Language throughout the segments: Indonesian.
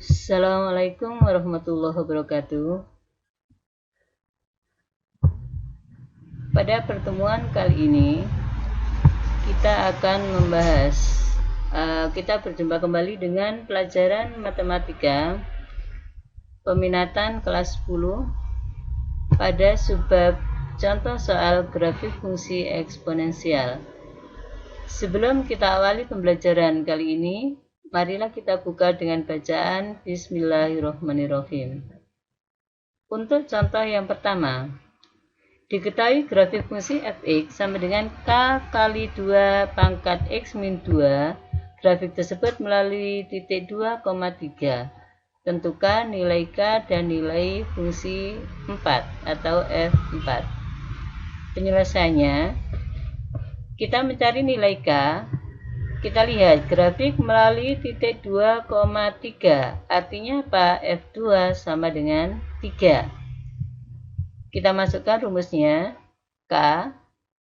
Assalamualaikum warahmatullahi wabarakatuh. Pada pertemuan kali ini kita akan membahas kita berjumpa kembali dengan pelajaran matematika peminatan kelas 10 pada subbab contoh soal grafik fungsi eksponensial. Sebelum kita awali pembelajaran kali ini, marilah kita buka dengan bacaan Bismillahirrahmanirrahim. Untuk contoh yang pertama, diketahui grafik fungsi fx sama dengan k kali 2 pangkat x min 2. Grafik tersebut melalui titik 2,3. Tentukan nilai k dan nilai fungsi 4 atau f4. Penyelesaiannya, kita mencari nilai k. Kita lihat grafik melalui titik 2,3. Artinya apa? F2 sama dengan 3. Kita masukkan rumusnya. K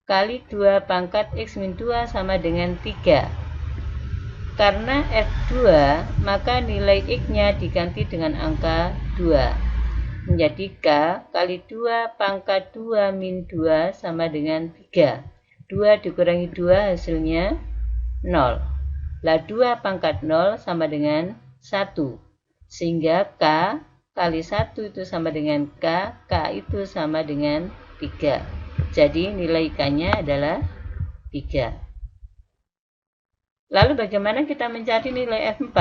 kali 2 pangkat x min 2 sama dengan 3. Karena F2, maka nilai x-nya diganti dengan angka 2. Menjadi K kali 2 pangkat 2 min 2 sama dengan 3. 2 dikurangi 2 hasilnya 0. Lah 2 pangkat 0 sama dengan 1. Sehingga K kali 1 itu sama dengan K, K itu sama dengan 3. Jadi nilai K-nya adalah 3. Lalu bagaimana kita mencari nilai F4?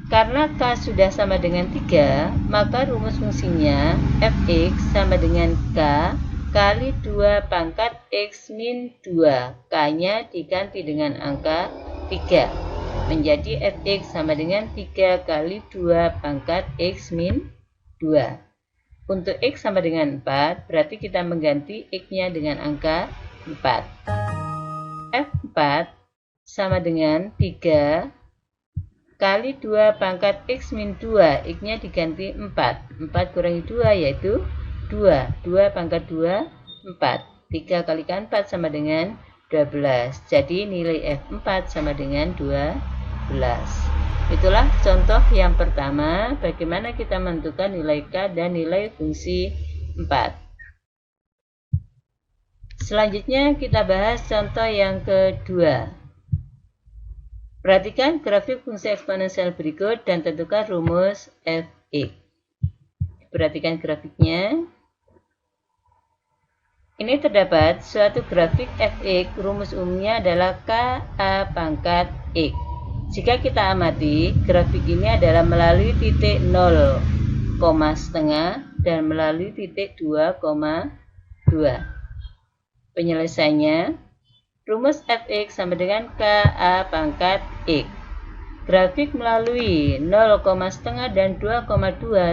Karena K sudah sama dengan 3, maka rumus fungsinya Fx sama dengan K kali 2 pangkat x min 2. K-nya diganti dengan angka 3. Menjadi Fx sama dengan 3 kali 2 pangkat x min 2. Untuk x sama dengan 4, berarti kita mengganti x-nya dengan angka 4. F4 sama dengan 3 kali 2 pangkat x min 2. X-nya diganti 4. 4 kurangi 2 yaitu 2. 2 pangkat 2, 4. 3 kalikan 4 sama dengan 12. Jadi nilai F4 sama dengan 12. Itulah contoh yang pertama, bagaimana kita menentukan nilai K dan nilai fungsi 4. Selanjutnya kita bahas contoh yang kedua. Perhatikan grafik fungsi eksponensial berikut dan tentukan rumus Fx. Perhatikan grafiknya. Ini terdapat suatu grafik Fx, rumus umumnya adalah Ka pangkat X. Jika kita amati, grafik ini adalah melalui titik 0, setengah dan melalui titik 2,2. Penyelesaiannya, rumus Fx sama dengan Ka pangkat X. Grafik melalui 0, setengah dan 2,2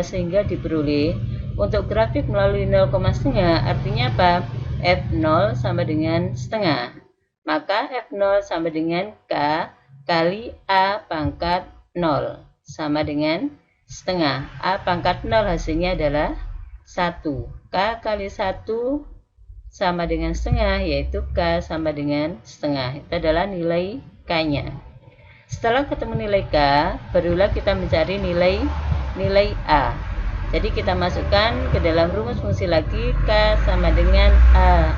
sehingga diperoleh. Untuk grafik melalui 0, setengah artinya apa? F0 sama dengan setengah. Maka F0 sama dengan K kali A pangkat 0 sama dengan setengah. A pangkat 0 hasilnya adalah 1. K kali 1 sama dengan setengah, yaitu K sama dengan setengah. Itu adalah nilai K-nya. Setelah ketemu nilai K, barulah kita mencari nilai A. Jadi kita masukkan ke dalam rumus fungsi lagi. K sama dengan A.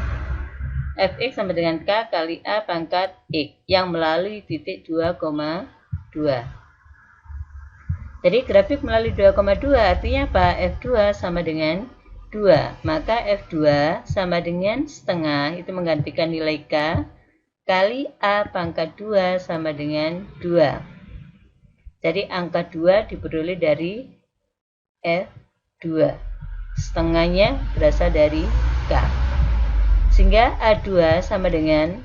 Fx sama dengan K kali A pangkat X yang melalui titik 2,2. Jadi grafik melalui 2,2 artinya apa? F2 sama dengan 2. Maka F2 sama dengan setengah, itu menggantikan nilai K, kali A pangkat 2 sama dengan 2. Jadi angka 2 diperoleh dari F2. Setengahnya berasal dari K. Sehingga A2 sama dengan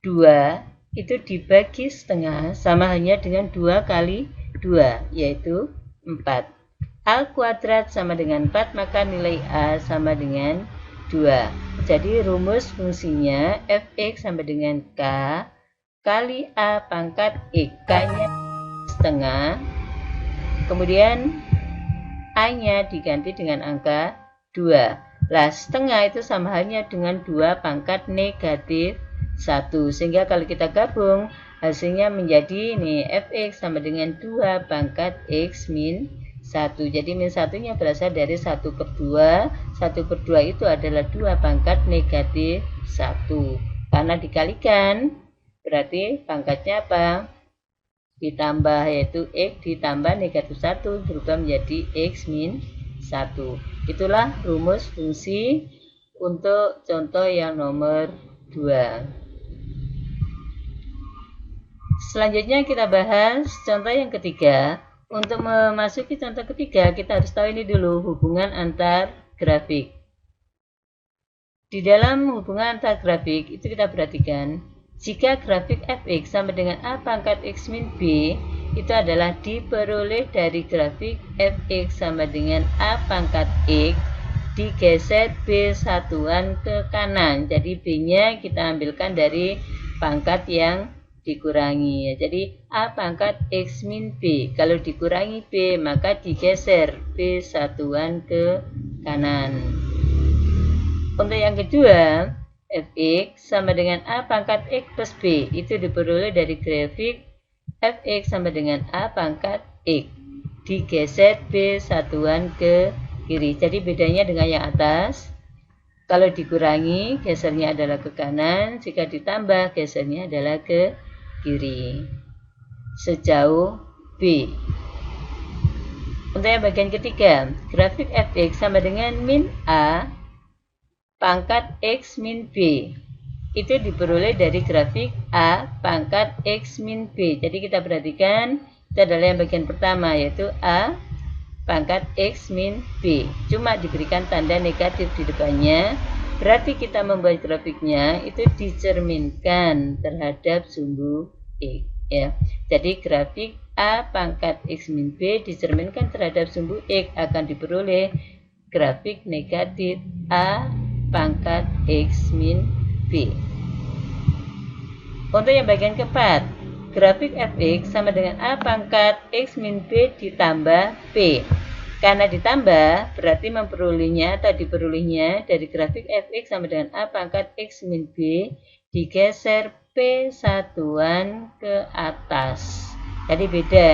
2, itu dibagi setengah sama hanya dengan 2 kali 2, yaitu 4. A kuadrat sama dengan 4, maka nilai A sama dengan 2. Jadi rumus fungsinya Fx sama dengan K kali A pangkat X. K-nya setengah, kemudian A-nya diganti dengan angka 2. Lah setengah itu sama halnya dengan 2 pangkat negatif 1. Sehingga kalau kita gabung, hasilnya menjadi ini fx sama dengan 2 pangkat x min 1. Jadi min 1-nya berasal dari 1/2. 1/2 itu adalah 2 pangkat negatif 1. Karena dikalikan, berarti pangkatnya apa? Ditambah, yaitu x ditambah negatif 1 berubah menjadi x min 1. Itulah rumus fungsi untuk contoh yang nomor 2. Selanjutnya kita bahas contoh yang ketiga. Untuk memasuki contoh ketiga, kita harus tahu ini dulu hubungan antar grafik. Di dalam hubungan antar grafik itu kita perhatikan, jika grafik fx sama dengan a pangkat x min b, itu adalah diperoleh dari grafik fx sama dengan a pangkat x digeser b satuan ke kanan. Jadi b-nya kita ambilkan dari pangkat yang dikurangi ya. Jadi a pangkat x min b, kalau dikurangi b maka digeser b satuan ke kanan. Untuk yang kedua, fx sama dengan a pangkat x plus b, itu diperoleh dari grafik fx sama dengan a pangkat x digeser b satuan ke kiri. Jadi bedanya dengan yang atas, kalau dikurangi gesernya adalah ke kanan, jika ditambah gesernya adalah ke kiri sejauh b. Untuk yang bagian ketiga, grafik fx sama dengan min a pangkat x min b, itu diperoleh dari grafik a pangkat x min b. Jadi kita perhatikan, itu adalah yang bagian pertama, yaitu a pangkat x min b, cuma diberikan tanda negatif di depannya. Berarti kita membuat grafiknya itu dicerminkan terhadap sumbu x ya. Jadi grafik a pangkat x min b dicerminkan terhadap sumbu x akan diperoleh grafik negatif a pangkat x min b. Untuk yang bagian keempat, grafik fx sama dengan a pangkat x min b ditambah p. Karena ditambah, berarti memperolehnya atau diperolehnya dari grafik fx sama dengan a pangkat x min b digeser p satuan ke atas. Jadi beda.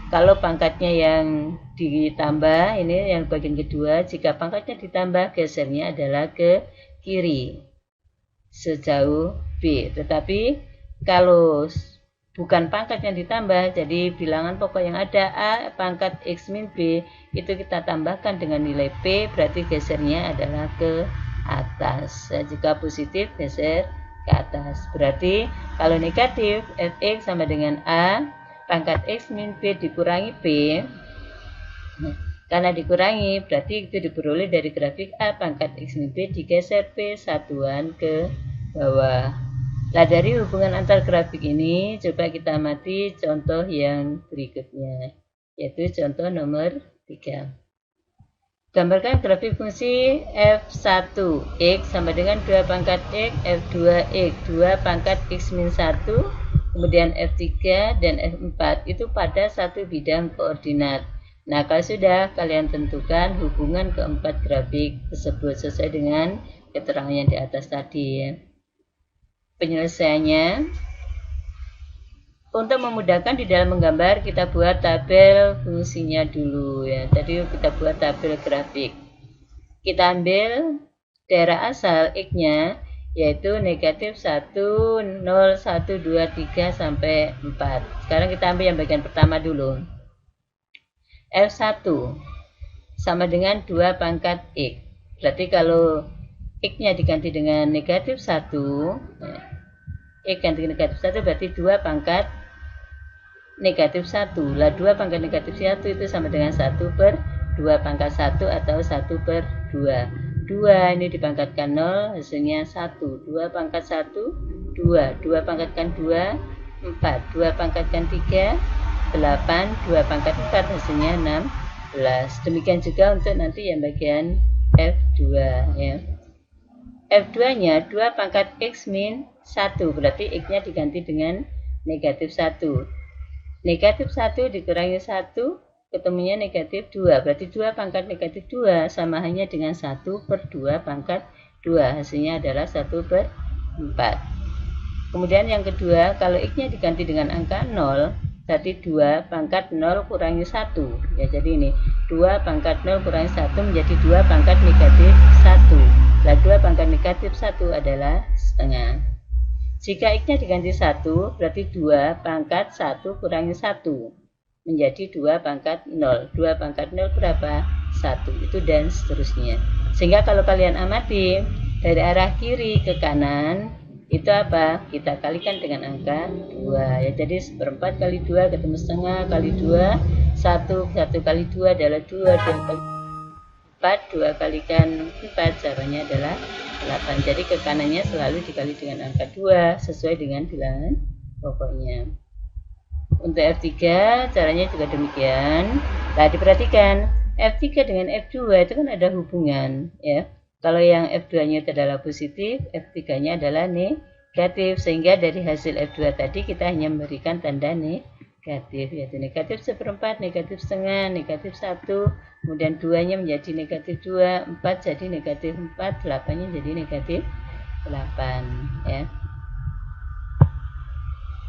Kalau pangkatnya yang ditambah, ini yang bagian kedua, jika pangkatnya ditambah, gesernya adalah ke kiri sejauh b. Tetapi kalau bukan pangkat yang ditambah, jadi bilangan pokok yang ada a pangkat x min b, itu kita tambahkan dengan nilai p, berarti gesernya adalah ke atas. Jika positif, geser ke atas. Berarti kalau negatif, fx sama dengan a pangkat x min b dikurangi p. Karena dikurangi, berarti itu diperoleh dari grafik a pangkat x min b digeser p satuan ke bawah. Nah, dari hubungan antar grafik ini, coba kita amati contoh yang berikutnya, yaitu contoh nomor 3. Gambarkan grafik fungsi f1 x sama dengan 2 pangkat x, f2 x, 2 pangkat x min 1, kemudian f3 dan f4 itu pada satu bidang koordinat. Nah, kalau sudah, kalian tentukan hubungan keempat grafik tersebut sesuai dengan keterangan yang di atas tadi ya. Penyelesaiannya, untuk memudahkan di dalam menggambar, kita buat tabel fungsinya dulu ya. Tadi kita buat tabel grafik. Kita ambil daerah asal x-nya, yaitu negatif 1, 0, 1, 2, 3, sampai 4. Sekarang kita ambil yang bagian pertama dulu. F1 sama dengan 2 pangkat x. Berarti kalau x-nya diganti dengan negatif 1, x ganti negatif 1 berarti 2 pangkat negatif 1. Lah 2 pangkat negatif 1 itu sama dengan 1/2 pangkat 1 atau 1/2. 2 ini dipangkatkan 0, hasilnya 1. 2 pangkat 1, 2. 2 pangkatkan 2, 4. 2 pangkatkan 3, 8. 2 pangkat 4, hasilnya 16. Demikian juga untuk nanti yang bagian F2 ya. F2-nya 2 pangkat x min 1, berarti x-nya diganti dengan negatif 1. Negatif 1 dikurangi 1, ketemunya negatif 2. Berarti 2 pangkat negatif 2 sama hanya dengan 1/2 pangkat 2. Hasilnya adalah 1/4. Kemudian yang kedua, kalau X-nya diganti dengan angka 0, berarti 2 pangkat 0 kurangi 1. Ya, jadi ini 2 pangkat 0 kurangi 1 menjadi 2 pangkat negatif 1. Nah, 2 pangkat negatif 1 adalah setengah. Jika X-nya diganti 1, berarti 2 pangkat 1 kurangi 1. Menjadi 2 pangkat 0. 2 pangkat 0 berapa? 1. Itu dan seterusnya. Sehingga kalau kalian amati, dari arah kiri ke kanan, itu apa? Kita kalikan dengan angka 2. Ya, jadi 1/4 kali 2 ketemu setengah kali 2. 1 kali 2 adalah 2. 2 kali 4. 2 kalikan 4. Jawabannya adalah 8. Jadi ke kanannya selalu dikali dengan angka 2 sesuai dengan bilangan pokoknya. Untuk F3 caranya juga demikian. Nah, diperhatikan F3 dengan F2 itu kan ada hubungan, ya. Kalau yang F2-nya itu adalah positif, F3-nya adalah negatif. Sehingga dari hasil F2 tadi kita hanya memberikan tanda negatif, yaitu negatif 1/4, negatif setengah, negatif 1, kemudian 2-nya menjadi negatif 2, 4 jadi negatif 4, 8-nya jadi negatif 8. Ya.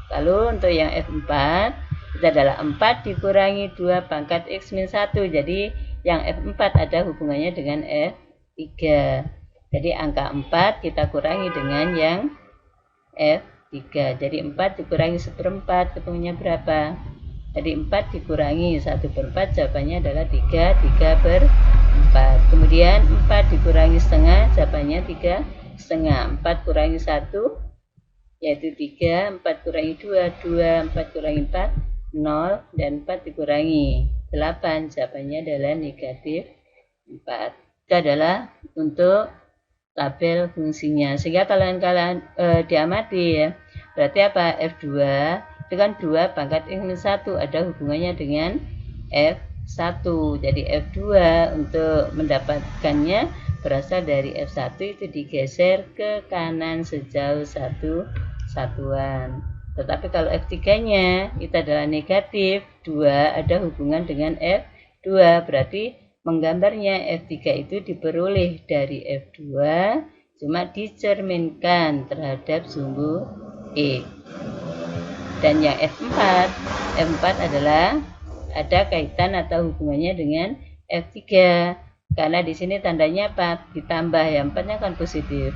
Lalu untuk yang F4, itu adalah 4 dikurangi 2 pangkat X min 1. Jadi yang F4 ada hubungannya dengan F3. Jadi angka 4 kita kurangi dengan yang F3. Jadi 4 dikurangi 1/4 ketemunya berapa? Jadi 4 dikurangi 1/4 jawabannya adalah 3. 3/4. Kemudian 4 dikurangi setengah jawabannya 3/2. 4 kurangi 1 yaitu 3. 4 kurangi 2 2. 4 kurangi 4 0. Dan 4 dikurangi 8 jawabannya adalah negatif 4. Itu adalah untuk tabel fungsinya. Sehingga kalian diamati, ya, berarti apa? F2 itu kan 2 pangkat X min 1 ada hubungannya dengan F1. Jadi F2 untuk mendapatkannya berasal dari F1 itu digeser ke kanan sejauh 1 satuan. Tetapi kalau F3-nya itu adalah negatif 2 ada hubungan dengan F2, berarti menggambarnya F3 itu diperoleh dari F2 cuma dicerminkan terhadap sumbu X. Dan yang F4 adalah ada kaitan atau hubungannya dengan F3 karena di sini tandanya apa? Ditambah, yang 4-nya kan positif.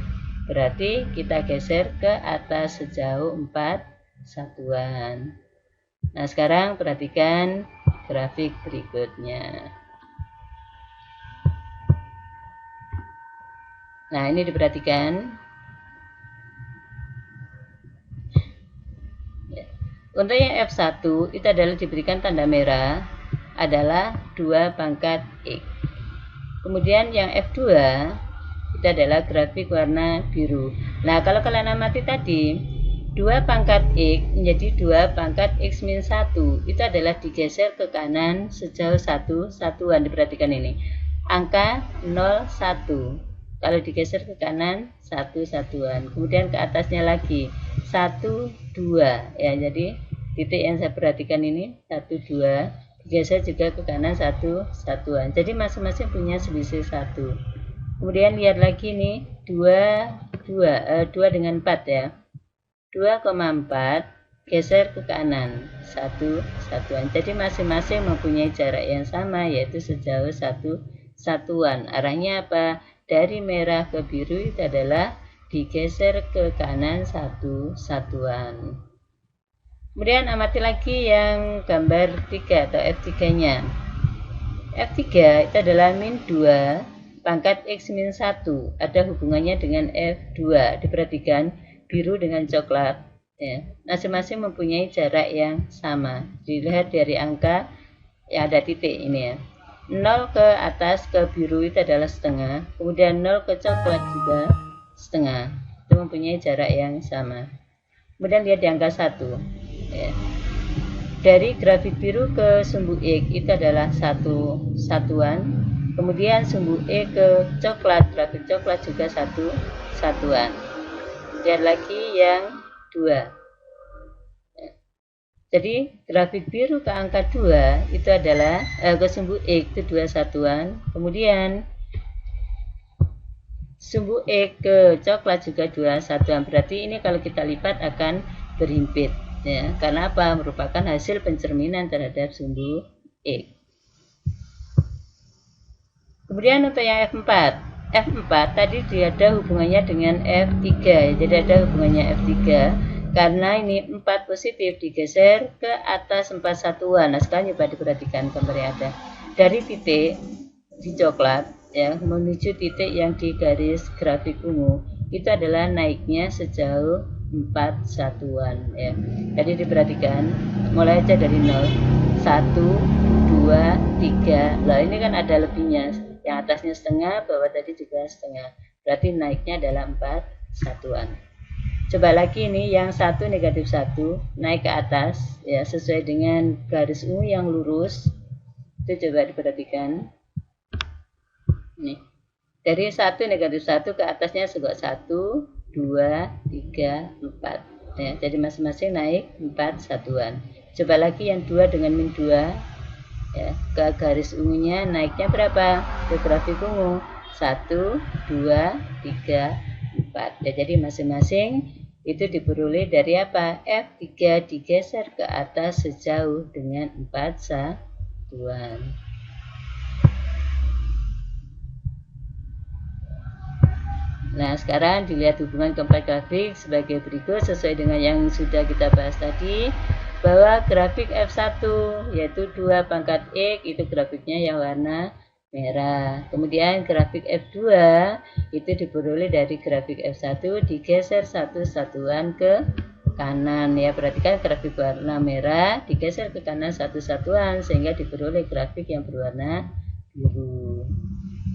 Berarti kita geser ke atas sejauh 4 satuan. Nah, sekarang perhatikan grafik berikutnya. Nah, ini diperhatikan. Untuk yang F1 itu adalah diberikan tanda merah adalah 2 pangkat X. Kemudian yang F2 itu adalah grafik warna biru. Nah, kalau kalian amati tadi 2 pangkat X menjadi 2 pangkat X min 1 itu adalah digeser ke kanan sejauh 1 satuan. Diperhatikan ini angka 0 1. Kalau digeser ke kanan 1 satuan, kemudian ke atasnya lagi 1 2. Ya, jadi titik yang saya perhatikan ini 1 2 digeser juga ke kanan 1 satuan. Jadi masing-masing punya selisih 1. Kemudian lihat lagi nih 2 dengan 4 ya. 2,4 geser ke kanan 1 satuan. Jadi masing-masing mempunyai jarak yang sama yaitu sejauh 1 satuan. Arahnya apa? Dari merah ke biru itu adalah digeser ke kanan 1 satuan. Kemudian amati lagi yang gambar 3 atau F3-nya. F3 itu adalah min 2 pangkat X min 1. Ada hubungannya dengan F2. Diperhatikan biru dengan coklat. Ya. Masing-masing mempunyai jarak yang sama. Dilihat dari angka yang ada titik ini ya. 0 ke atas ke biru itu adalah setengah, kemudian 0 ke coklat juga setengah. Itu mempunyai jarak yang sama. Kemudian lihat di angka 1 ya. Dari grafik biru ke sumbu X itu adalah 1 satuan, kemudian sumbu E ke coklat, grafik coklat juga 1 satuan. Lihat lagi yang 2. Jadi grafik biru ke angka 2 itu adalah ke sumbu X itu 2 satuan, kemudian sumbu X ke coklat juga 2 satuan. Berarti ini kalau kita lipat akan berhimpit ya. Karena apa? Merupakan hasil pencerminan terhadap sumbu X. Kemudian untuk yang F4. F4 tadi dia ada hubungannya dengan F3 ya. Jadi ada hubungannya F3 karena ini 4 positif digeser ke atas 4 satuan. Nah, sekarang coba diperhatikan gambar yang ada. Dari titik di coklat ya menuju titik yang di garis grafik ungu itu adalah naiknya sejauh 4 satuan ya. Jadi diperhatikan mulai aja dari 0 1 2 3. Lah ini kan ada lebihnya, yang atasnya setengah, bawah tadi juga setengah, berarti naiknya adalah 4 satuan. Coba lagi ini yang 1 negatif 1 naik ke atas ya sesuai dengan garis ungu yang lurus. Itu coba diperhatikan nih, dari 1 negatif 1 ke atasnya juga 1 2 3 4 ya, jadi masing-masing naik 4 satuan. Coba lagi yang 2 dengan min 2 ya, ke garis ungunya naiknya berapa? Ke grafik ungu 1 2 3 4 ya, jadi masing-masing itu diperoleh dari apa? F3 digeser ke atas sejauh dengan 4 satuan. Nah, sekarang dilihat hubungan keempat grafik sebagai berikut sesuai dengan yang sudah kita bahas tadi, bahwa grafik F1 yaitu 2 pangkat X itu grafiknya yang warna merah. Kemudian grafik F2 itu diperoleh dari grafik F1 digeser 1 satuan ke kanan ya. Perhatikan grafik warna merah digeser ke kanan 1 satuan sehingga diperoleh grafik yang berwarna biru.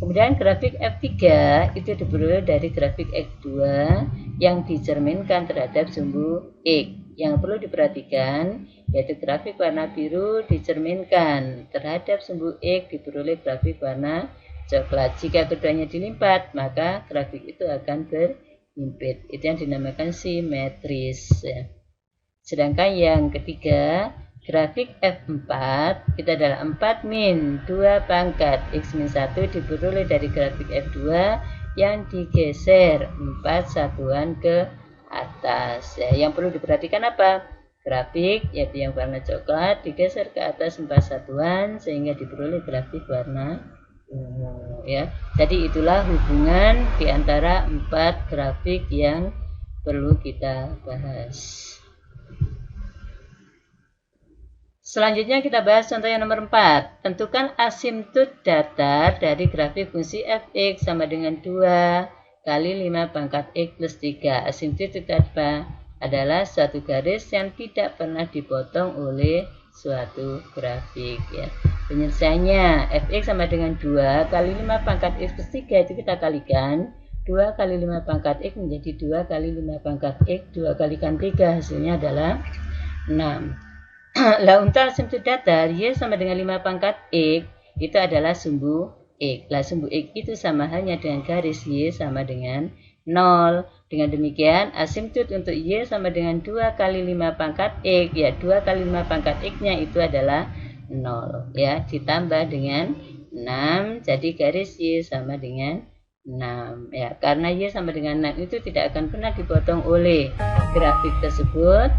Kemudian grafik F3 itu diperoleh dari grafik X2 yang dicerminkan terhadap sumbu X. Yang perlu diperhatikan yaitu grafik warna biru dicerminkan terhadap sumbu X diperoleh grafik warna coklat. Jika keduanya dilipat maka grafik itu akan berhimpit. Itu yang dinamakan simetris ya. Sedangkan yang ketiga, grafik F4 itu adalah 4 min 2 pangkat X min 1 diperoleh dari grafik F2 yang digeser 4 satuan ke atas ya. Yang perlu diperhatikan apa? Grafik yaitu yang warna coklat digeser ke atas 4 satuan sehingga diperoleh grafik warna ungu ya. Jadi itulah hubungan di antara 4 grafik yang perlu kita bahas. Selanjutnya kita bahas contoh yang nomor 4. Tentukan asimtut datar dari grafik fungsi fx sama dengan 2 kali 5 pangkat x plus 3. Asimtut itu apa? Adalah suatu garis yang tidak pernah dipotong oleh suatu grafik ya. Penyelesaiannya fx sama dengan 2 kali 5 pangkat x plus 3 itu kita kalikan. 2 kali 5 pangkat x menjadi 2 kali 5 pangkat x, 2 kalikan 3 hasilnya adalah 6. Lah untuk asimtut datar y sama dengan 5 pangkat x itu adalah sumbu x. Lah sumbu x itu sama halnya dengan garis y sama dengan 0. Dengan demikian asimtut untuk y sama dengan 2 kali 5 pangkat x ya, 2 kali 5 pangkat x nya itu adalah 0 ya, ditambah dengan 6 jadi garis y sama dengan 6 ya. Karena y sama dengan 6 itu tidak akan pernah dipotong oleh grafik tersebut.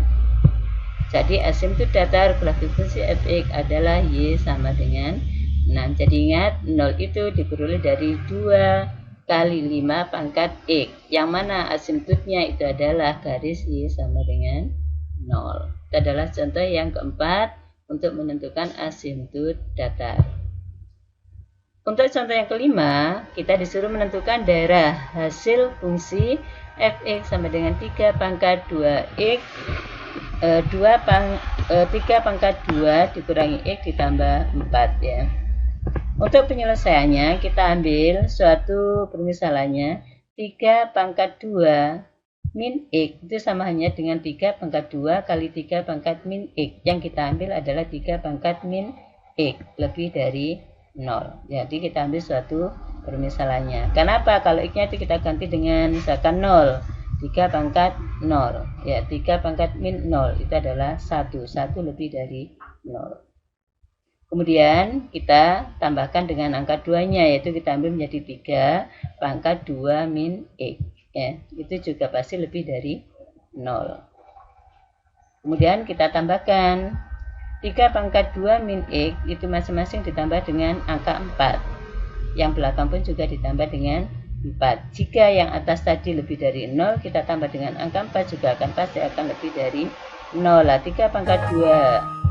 Jadi asimtut datar grafik fungsi fx adalah y sama dengan 6. Jadi ingat 0 itu diperoleh dari 2 kali 5 pangkat x. Yang mana asimtutnya itu adalah garis y sama dengan 0. Itu adalah contoh yang keempat untuk menentukan asimtut datar. Untuk contoh yang kelima, kita disuruh menentukan daerah hasil fungsi fx sama dengan 3 pangkat 2x 3 pangkat 2 dikurangi x ditambah 4 ya. Untuk penyelesaiannya kita ambil suatu permisalannya 3 pangkat 2 min x itu sama hanya dengan 3 pangkat 2 kali 3 pangkat min x. Yang kita ambil adalah 3 pangkat min x lebih dari 0. Jadi kita ambil suatu permisalannya. Kenapa? Kalau x nya itu kita ganti dengan misalkan 0, 3 pangkat 0 ya, 3 pangkat min 0 itu adalah 1 lebih dari 0. Kemudian kita tambahkan dengan angka 2-nya, yaitu kita ambil menjadi 3 pangkat 2 min X. Ya, itu juga pasti lebih dari 0. Kemudian kita tambahkan 3 pangkat 2 min X itu masing-masing ditambah dengan angka 4. Yang belakang pun juga ditambah dengan 4. Jika yang atas tadi lebih dari 0, kita tambah dengan angka 4 juga pasti akan lebih dari 0. 3 pangkat 2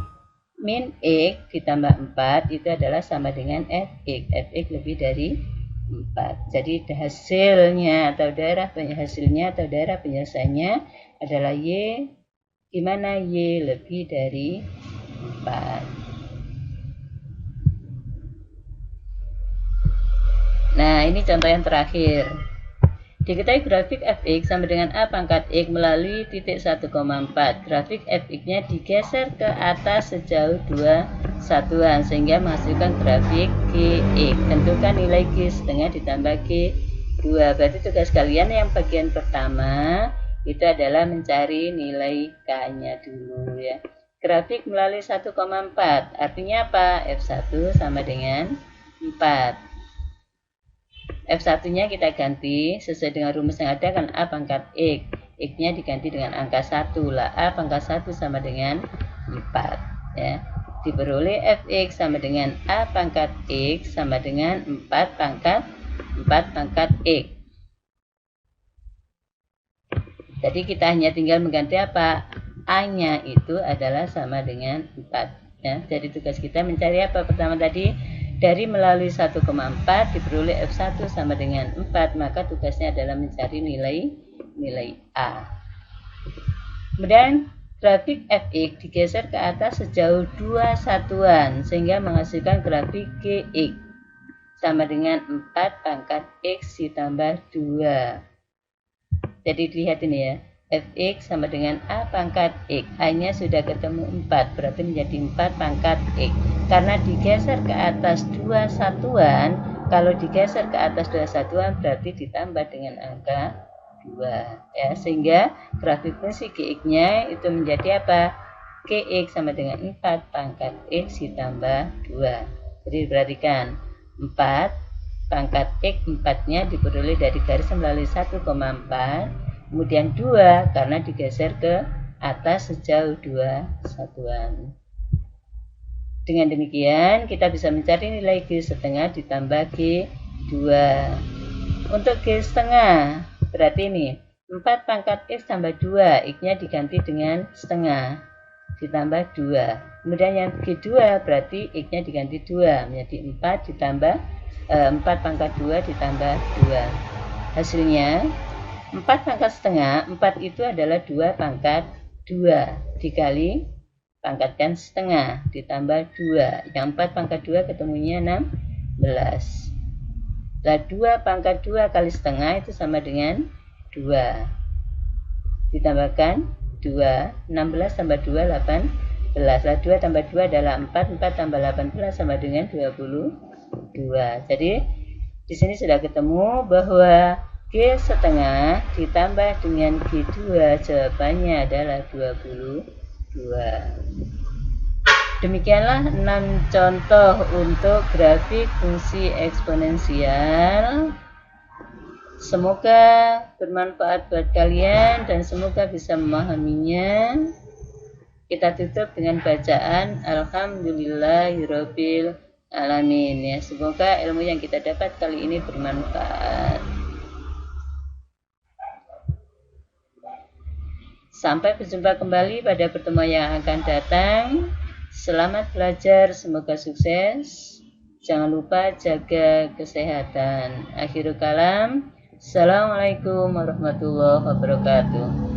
min X ditambah 4 itu adalah sama dengan Fx. Fx lebih dari 4. Jadi hasilnya atau daerah penyelesaiannya adalah Y, di mana Y lebih dari 4. Nah, ini contoh yang terakhir. Diketahui grafik Fx sama dengan A pangkat X melalui titik 1,4. Grafik Fx-nya digeser ke atas sejauh 2 satuan sehingga menghasilkan grafik Gx. Tentukan nilai G setengah ditambah G2. Berarti tugas kalian yang bagian pertama itu adalah mencari nilai K-nya dulu ya. Grafik melalui 1,4 artinya apa? F1 sama dengan 4. F1-nya kita ganti sesuai dengan rumus yang ada, kan A pangkat X. X-nya diganti dengan angka 1 lah. A pangkat 1 sama dengan 4. Ya. Diperoleh Fx sama dengan A pangkat X sama dengan 4 pangkat X. Jadi kita hanya tinggal mengganti apa? A-nya itu adalah sama dengan 4. Ya. Jadi tugas kita mencari apa pertama tadi? Dari melalui 1,4 diperoleh F1 sama dengan 4, maka tugasnya adalah mencari nilai A. Kemudian grafik Fx digeser ke atas sejauh 2 satuan sehingga menghasilkan grafik Gx sama dengan 4 pangkat X ditambah 2. Jadi lihat ini ya. Fx sama dengan A pangkat X. A-nya sudah ketemu 4, berarti menjadi 4 pangkat X. Karena digeser ke atas 2 satuan, kalau digeser ke atas 2 satuan berarti ditambah dengan angka 2. Ya, sehingga grafik fungsi Gx-nya itu menjadi apa? Gx sama dengan 4 pangkat X ditambah 2. Jadi perhatikan, 4 pangkat X 4-nya diperoleh dari garis melalui 1,4. Kemudian 2 karena digeser ke atas sejauh 2 satuan. Dengan demikian kita bisa mencari nilai G setengah ditambah G2. Untuk G setengah berarti ini 4 pangkat X tambah 2, X-nya diganti dengan setengah ditambah 2. Kemudian yang G2 berarti X-nya diganti 2 menjadi 4 ditambah 4 pangkat 2 ditambah 2. Hasilnya 4 pangkat setengah, 4 itu adalah 2 pangkat 2 dikali pangkatkan setengah ditambah 2. Yang 4 pangkat 2 ketemunya 16. Lah 2 pangkat 2 kali setengah itu sama dengan 2. Ditambahkan 2, 16 tambah 2, 18. Lah 2 tambah 2 adalah 4, 4 tambah 18 sama dengan 22. Jadi di sini sudah ketemu bahwa G setengah ditambah dengan G2 jawabannya adalah 22. Demikianlah 6 contoh untuk grafik fungsi eksponensial. Semoga bermanfaat buat kalian dan semoga bisa memahaminya. Kita tutup dengan bacaan Alhamdulillahirabbil alamin ya. Semoga ilmu yang kita dapat kali ini bermanfaat. Sampai berjumpa kembali pada pertemuan yang akan datang. Selamat belajar, semoga sukses. Jangan lupa jaga kesehatan. Akhirul kalam. Assalamualaikum warahmatullahi wabarakatuh.